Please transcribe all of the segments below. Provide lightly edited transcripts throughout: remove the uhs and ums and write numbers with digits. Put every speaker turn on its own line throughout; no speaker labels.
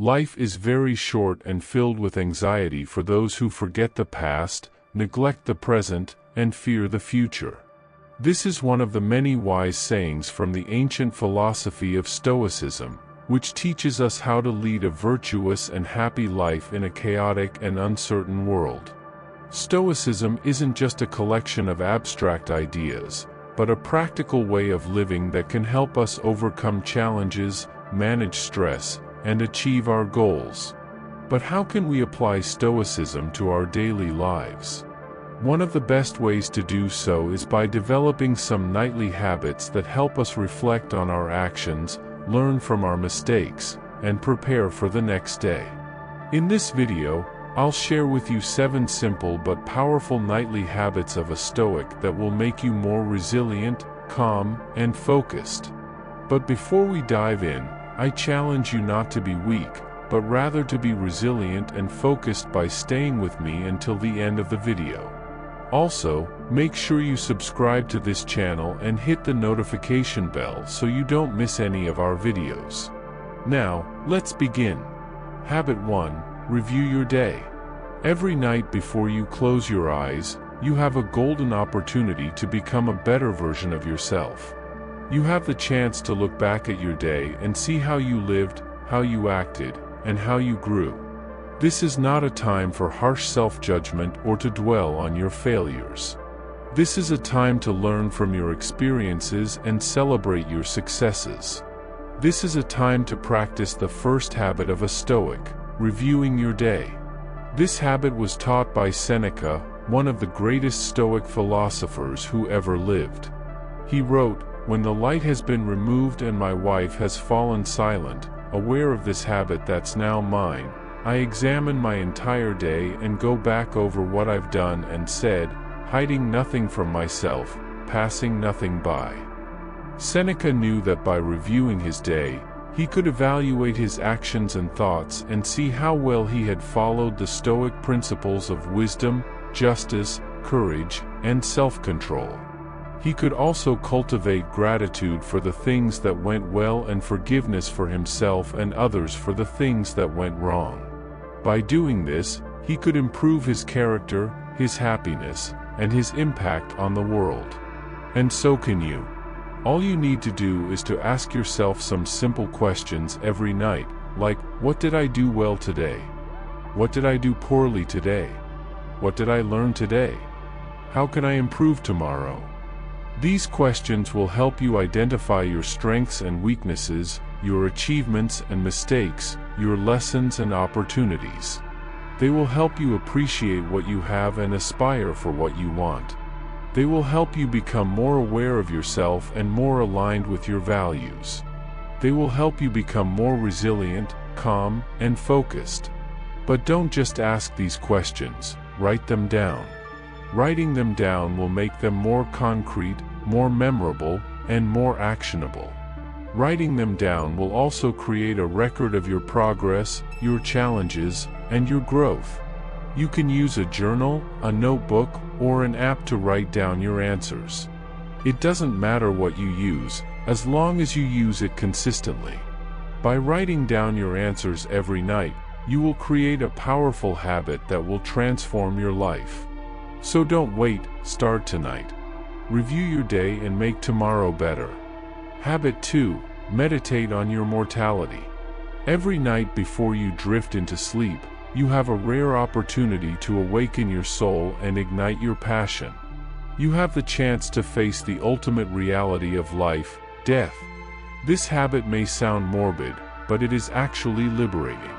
Life is very short and filled with anxiety for those who forget the past, neglect the present, and fear the future. This is one of the many wise sayings from the ancient philosophy of Stoicism, which teaches us how to lead a virtuous and happy life in a chaotic and uncertain world. Stoicism isn't just a collection of abstract ideas, but a practical way of living that can help us overcome challenges, manage stress, and achieve our goals. But how can we apply Stoicism to our daily lives? One of the best ways to do so is by developing some nightly habits that help us reflect on our actions, learn from our mistakes, and prepare for the next day. In this video, I'll share with you 7 simple but powerful nightly habits of a Stoic that will make you more resilient, calm, and focused. But before we dive in, I challenge you not to be weak, but rather to be resilient and focused by staying with me until the end of the video. Also, make sure you subscribe to this channel and hit the notification bell so you don't miss any of our videos. Now, let's begin. Habit 1. Review your day. Every night before you close your eyes, you have a golden opportunity to become a better version of yourself. You have the chance to look back at your day and see how you lived, how you acted, and how you grew. This is not a time for harsh self-judgment or to dwell on your failures. This is a time to learn from your experiences and celebrate your successes. This is a time to practice the first habit of a Stoic, reviewing your day. This habit was taught by Seneca, one of the greatest Stoic philosophers who ever lived. He wrote, "When the light has been removed and my wife has fallen silent, aware of this habit that's now mine, I examine my entire day and go back over what I've done and said, hiding nothing from myself, passing nothing by." Seneca knew that by reviewing his day, he could evaluate his actions and thoughts and see how well he had followed the Stoic principles of wisdom, justice, courage, and self-control. He could also cultivate gratitude for the things that went well and forgiveness for himself and others for the things that went wrong. By doing this, he could improve his character, his happiness, and his impact on the world. And so can you. All you need to do is to ask yourself some simple questions every night, like, what did I do well today? What did I do poorly today? What did I learn today? How can I improve tomorrow? These questions will help you identify your strengths and weaknesses, your achievements and mistakes, your lessons and opportunities. They will help you appreciate what you have and aspire for what you want. They will help you become more aware of yourself and more aligned with your values. They will help you become more resilient, calm, and focused. But don't just ask these questions, write them down. Writing them down will make them more concrete, more memorable, and more actionable. Writing them down will also create a record of your progress, your challenges, and your growth. You can use a journal, a notebook, or an app to write down your answers. It doesn't matter what you use, as long as you use it consistently. By writing down your answers every night, you will create a powerful habit that will transform your life. So don't wait, start tonight. Review your day and make tomorrow better. Habit 2. Meditate on your mortality. Every night before you drift into sleep, you have a rare opportunity to awaken your soul and ignite your passion. You have the chance to face the ultimate reality of life, death. This habit may sound morbid, but it is actually liberating.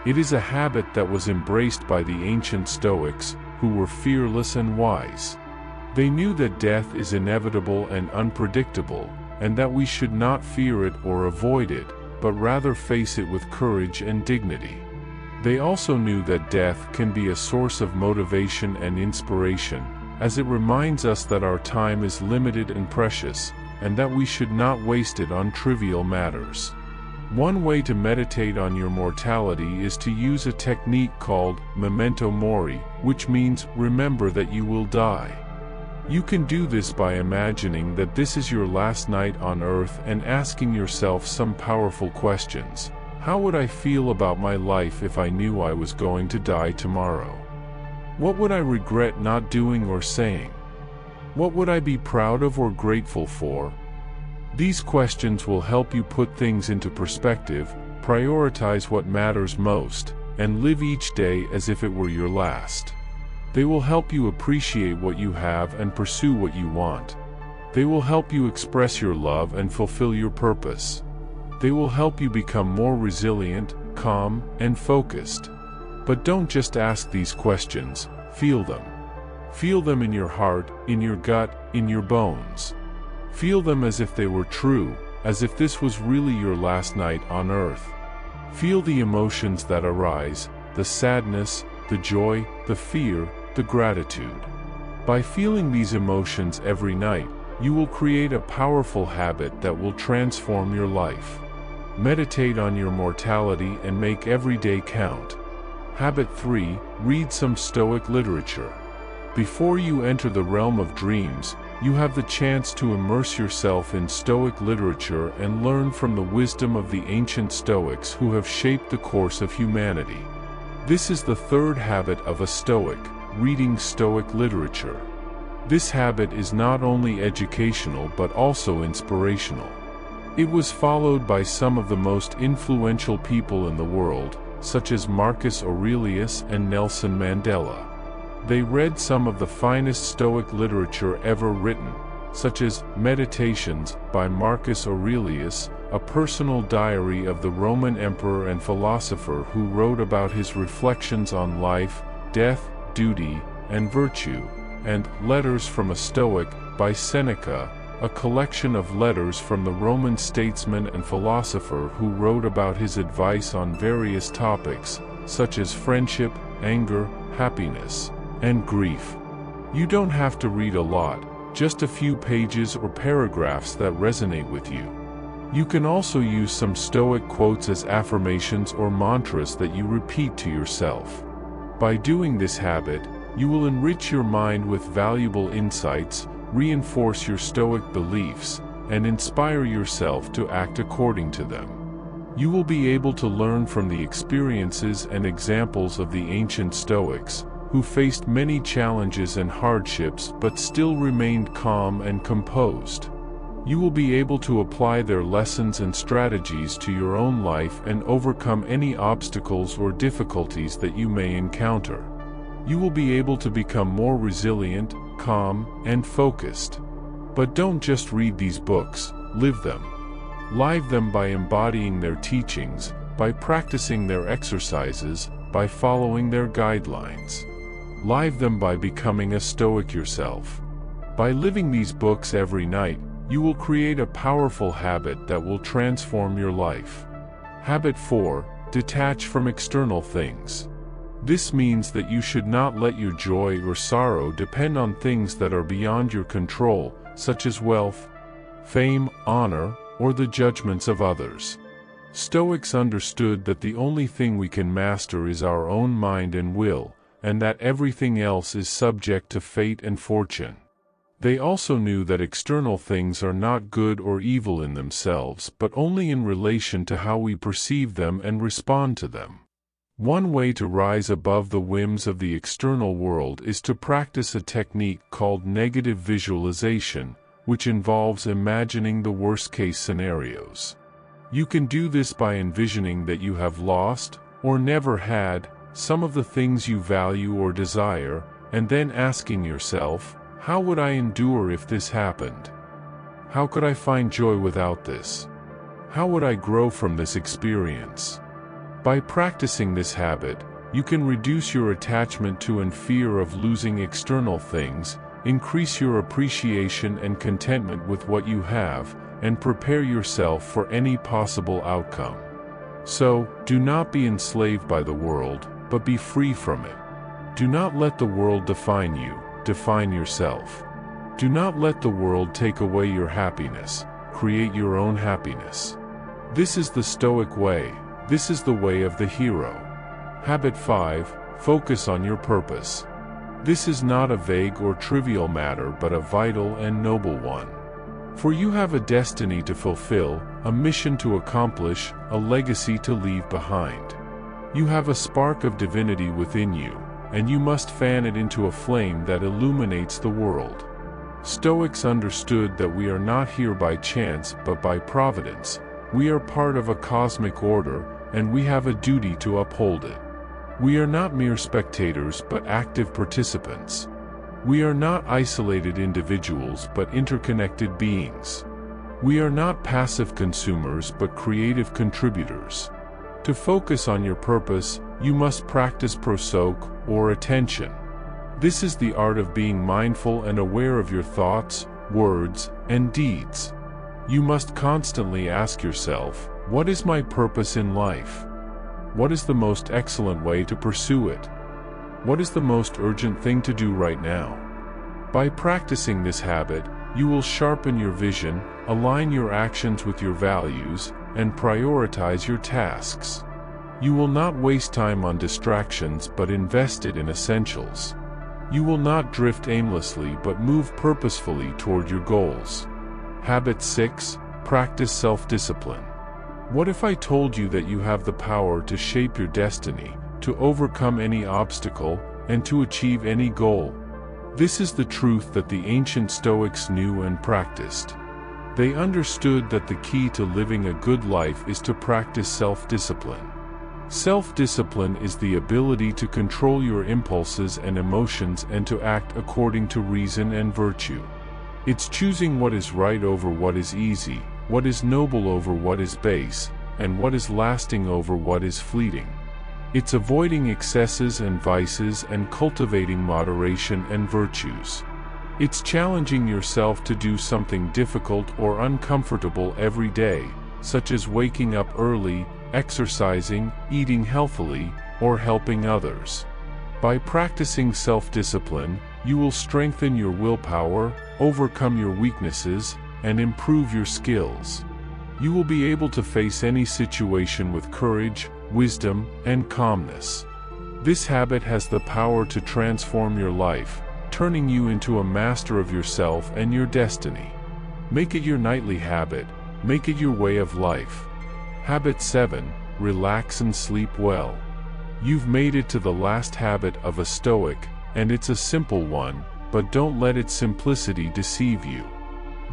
It is a habit that was embraced by the ancient Stoics, who were fearless and wise. They knew that death is inevitable and unpredictable, and that we should not fear it or avoid it, but rather face it with courage and dignity. They also knew that death can be a source of motivation and inspiration, as it reminds us that our time is limited and precious, and that we should not waste it on trivial matters. One way to meditate on your mortality is to use a technique called memento mori, which means remember that you will die. You can do this by imagining that this is your last night on earth and asking yourself some powerful questions. How would I feel about my life if I knew I was going to die tomorrow? What would I regret not doing or saying? What would I be proud of or grateful for? These questions will help you put things into perspective, prioritize what matters most, and live each day as if it were your last. They will help you appreciate what you have and pursue what you want. They will help you express your love and fulfill your purpose. They will help you become more resilient, calm, and focused. But don't just ask these questions, feel them. Feel them in your heart, in your gut, in your bones. Feel them as if they were true, as if this was really your last night on earth. Feel the emotions that arise, the sadness, the joy, the fear, the gratitude. By feeling these emotions every night, you will create a powerful habit that will transform your life. Meditate on your mortality and make every day count. Habit 3. Read some Stoic literature. Before you enter the realm of dreams, you have the chance to immerse yourself in Stoic literature and learn from the wisdom of the ancient Stoics who have shaped the course of humanity. This is the third habit of a Stoic, reading Stoic literature. This habit is not only educational but also inspirational. It was followed by some of the most influential people in the world, such as Marcus Aurelius and Nelson Mandela. They read some of the finest Stoic literature ever written, such as Meditations by Marcus Aurelius, a personal diary of the Roman emperor and philosopher who wrote about his reflections on life, death, duty, and virtue, and Letters from a Stoic by Seneca, a collection of letters from the Roman statesman and philosopher who wrote about his advice on various topics, such as friendship, anger, happiness, and grief. You don't have to read a lot, just a few pages or paragraphs that resonate with you. You can also use some Stoic quotes as affirmations or mantras that you repeat to yourself. By doing this habit, you will enrich your mind with valuable insights, reinforce your Stoic beliefs, and inspire yourself to act according to them. You will be able to learn from the experiences and examples of the ancient Stoics, who faced many challenges and hardships but still remained calm and composed. You will be able to apply their lessons and strategies to your own life and overcome any obstacles or difficulties that you may encounter. You will be able to become more resilient, calm, and focused. But don't just read these books, live them. Live them by embodying their teachings, by practicing their exercises, by following their guidelines. Live them by becoming a Stoic yourself. By living these books every night, you will create a powerful habit that will transform your life. Habit 4. Detach from external things. This means that you should not let your joy or sorrow depend on things that are beyond your control, such as wealth, fame, honor, or the judgments of others. Stoics understood that the only thing we can master is our own mind and will, and that everything else is subject to fate and fortune. They also knew that external things are not good or evil in themselves, but only in relation to how we perceive them and respond to them. One way to rise above the whims of the external world is to practice a technique called negative visualization, which involves imagining the worst-case scenarios. You can do this by envisioning that you have lost, or never had, some of the things you value or desire, and then asking yourself, how would I endure if this happened? How could I find joy without this? How would I grow from this experience? By practicing this habit, you can reduce your attachment to and fear of losing external things, increase your appreciation and contentment with what you have, and prepare yourself for any possible outcome. So, do not be enslaved by the world, but be free from it. Do not let the world define you, define yourself. Do not let the world take away your happiness, create your own happiness. This is the Stoic way. This is the way of the hero. Habit 5. Focus on your purpose. This is not a vague or trivial matter but a vital and noble one. For you have a destiny to fulfill, a mission to accomplish, a legacy to leave behind. You have a spark of divinity within you, and you must fan it into a flame that illuminates the world. Stoics understood that we are not here by chance but by providence. We are part of a cosmic order, and we have a duty to uphold it. We are not mere spectators but active participants. We are not isolated individuals but interconnected beings. We are not passive consumers but creative contributors. To focus on your purpose, you must practice prosoke, or attention. This is the art of being mindful and aware of your thoughts, words, and deeds. You must constantly ask yourself, what is my purpose in life? What is the most excellent way to pursue it? What is the most urgent thing to do right now? By practicing this habit, you will sharpen your vision, align your actions with your values, and prioritize your tasks. You will not waste time on distractions but invest it in essentials. You will not drift aimlessly but move purposefully toward your goals. Habit 6. Practice self-discipline. What if I told you that you have the power to shape your destiny, to overcome any obstacle, and to achieve any goal? This is the truth that the ancient Stoics knew and practiced. They understood that the key to living a good life is to practice self-discipline. Self-discipline is the ability to control your impulses and emotions and to act according to reason and virtue. It's choosing what is right over what is easy, what is noble over what is base, and what is lasting over what is fleeting. It's avoiding excesses and vices and cultivating moderation and virtues. It's challenging yourself to do something difficult or uncomfortable every day, such as waking up early, exercising, eating healthily, or helping others. By practicing self-discipline, you will strengthen your willpower, overcome your weaknesses, and improve your skills. You will be able to face any situation with courage, wisdom, and calmness. This habit has the power to transform your life, turning you into a master of yourself and your destiny. Make it your nightly habit, make it your way of life. Habit 7. Relax and sleep well. You've made it to the last habit of a Stoic, and it's a simple one, but don't let its simplicity deceive you.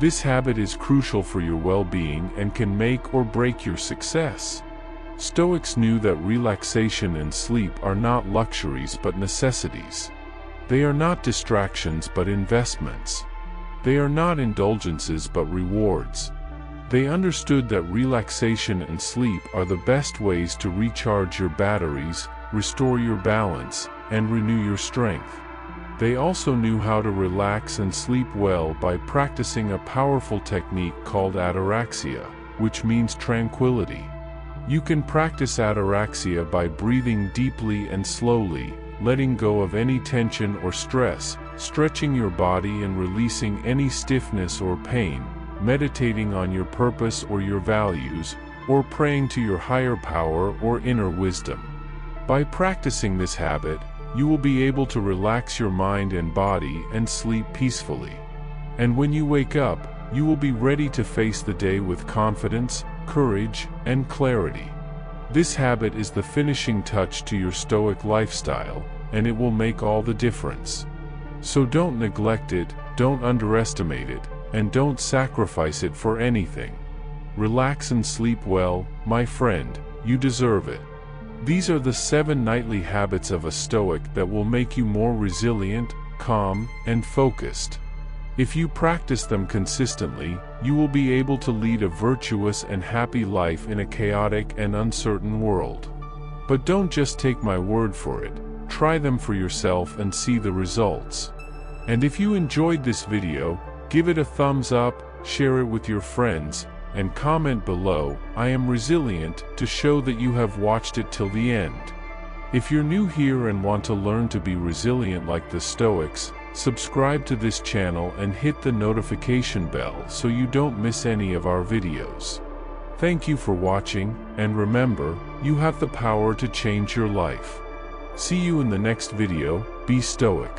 This habit is crucial for your well-being and can make or break your success. Stoics knew that relaxation and sleep are not luxuries but necessities. They are not distractions but investments. They are not indulgences but rewards. They understood that relaxation and sleep are the best ways to recharge your batteries, restore your balance, and renew your strength. They also knew how to relax and sleep well by practicing a powerful technique called ataraxia, which means tranquility. You can practice ataraxia by breathing deeply and slowly, letting go of any tension or stress, stretching your body and releasing any stiffness or pain, meditating on your purpose or your values, or praying to your higher power or inner wisdom. By practicing this habit, you will be able to relax your mind and body and sleep peacefully. And when you wake up, you will be ready to face the day with confidence, courage, and clarity. This habit is the finishing touch to your Stoic lifestyle, and it will make all the difference. So don't neglect it, don't underestimate it, and don't sacrifice it for anything. Relax and sleep well, my friend, you deserve it. These are the 7 nightly habits of a Stoic that will make you more resilient, calm, and focused. If you practice them consistently, you will be able to lead a virtuous and happy life in a chaotic and uncertain world. But don't just take my word for it, try them for yourself and see the results. And if you enjoyed this video, give it a thumbs up, share it with your friends, and comment below, "I am resilient," to show that you have watched it till the end. If you're new here and want to learn to be resilient like the Stoics, subscribe to this channel and hit the notification bell so you don't miss any of our videos. Thank you for watching, and remember, you have the power to change your life. See you in the next video. Be Stoic.